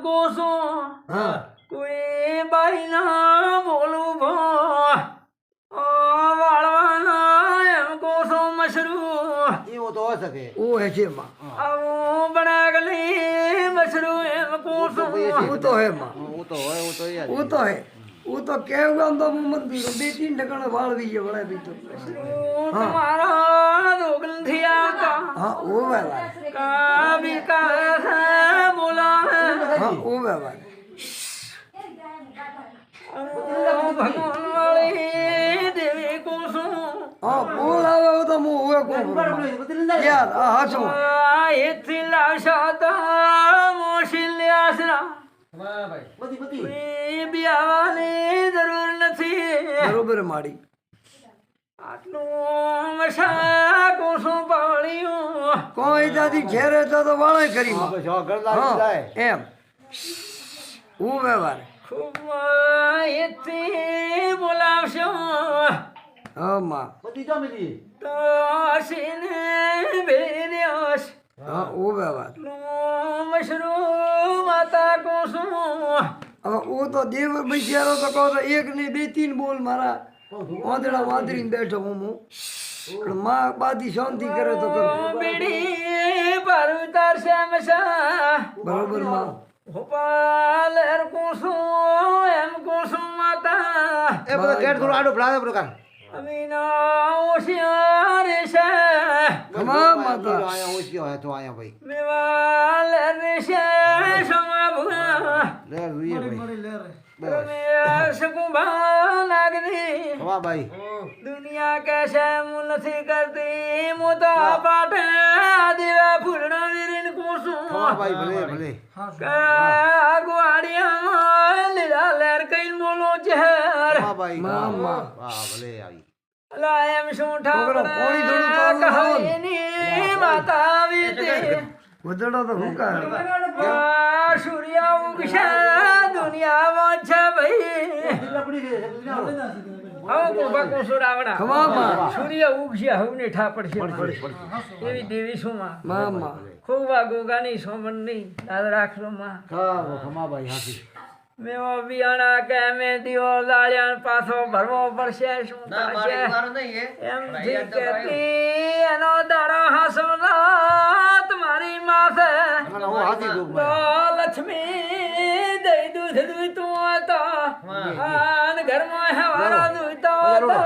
કોસો કોઈ બાઈ ના બોલું ભો વાળવાના એમ કોસો મશરૂ એવું તો હોય શકે ઓ હે છે માં આવું બનાગલી મશરૂ એમ કોસો ઓ તો હે માં હું તો હોય હું તો યાર ઓ તો હે ઓ તો કેવું ગામ તો મંદિર બે तीन ઠકણ વાળવી છે વળે બી તો તમારા દોગલ થી આકા હા ઓ વેલા કા વિકાસ બોલા હા ઓ વેલા ભગવાન વાળી દેવી કોસો હા બોલાવે તો હું ઓએ કો યાર આ હાચો એથી લાવશા મોશિલ્યાસરા બિયાવાની જરૂર નથી બરોબર માડી આટલું મશા કોસો પાળ્યું કોઈ દાદી ઘેરે તો વાળે કરી માં બસ હા ગરદા જાય એમ ઓ વ્યવહાર ખૂબ એથી બોલાવશો હા માં બધી જમી તો સીને બેર્યાસ હા ઓ વ્યવહાર મશરૂમ માતા કોસો હવે ઓ તો દેવ બિચારો તો કહો તો એક ને બે तीन બોલ મારા વાંદડા વાંદરીને બેઠો હું પણ માં બાદી શાંતિ કરે તો કરો બીડી પર ઉતારશે મશા બરોબર માં ગોપાલ એર કોસો એમ કોસો માતા એ બધો ગેટ થોડો આડો ભલાવે પ્રકાર અમીના ઓશિયાર છે ખમા માતા આયા ઓછી હોય તો આયા ભાઈ મેવાલ છે સમા ભુગા લે રૂઈએ ભાઈ રમેશ કુંભા લાગની વાહ ભાઈ દુનિયા કેસે હું નથી કરતી મોતા પાટે દેવા ફૂલના વીરીન કોસું વાહ ભાઈ ભલે ભલે ગુવાડિયા લીલા લેર કઈ બોલો ચહેર વાહ ભાઈ મામા. વાહ ભલે આવી અલા એમ શું છોકરો પોણી થોડું ચાલુ થાવ ને. કહાવીની માતા વીતી વધડો તો હું કહે સૂર્ય ઉગશે દુનિયામાં છે ભાઈ હવે કોબા કોસો રાવણા ખમા માં સૂર્ય ઉગશે હવને ઠાપડ છે એવી દેવી શું માં મામા ખોવા ગોગાની સોમનની દાદ રાખલો માં ખમા ભાઈ હાથી મેવો બિયાણા કે મેં દીવો લાળ્યા પાછો ભરવો પડશે શું થશે એમ થી કેતી એનો દાડો હાસો ના તમારી માથે હું હાથી દુખ તો લક્ષ્મી દઈ દૂધ દૂધતું હતો આન ઘરમાં હવારો દૂધતો હતો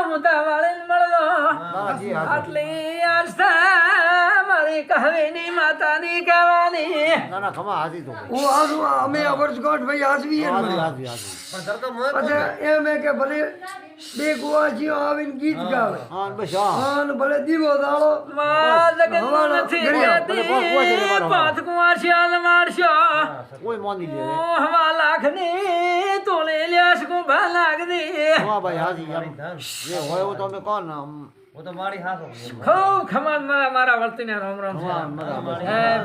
હું તો વાળીને મળલો આટલી આસ્થા મારી કહાવીની માતાની કહેવાની ના ના ખમા હાથી દુખ ઓ આજુ અમે અવરસગોઠ ભાઈ આજવી હાથી હાથી હાથી પછી એમ હે કે ભલે બે ગુવાજીઓ આવીને ગીત ગાવે હા બસ હા હા ને ભલે દીવો દાડો માં લગન નથી રહેતી પાથ કુંવાર શ્યાલ મારશો કોઈ મોની લે હવા લાખની તોલે લ્યાસ કુંભા લાગદી વાહ ભાઈ હાથી જે હોય એવું તો અમે કોણ ખૂબ ખમાન મારા વર્તીને રામ રામ બરાબર એમ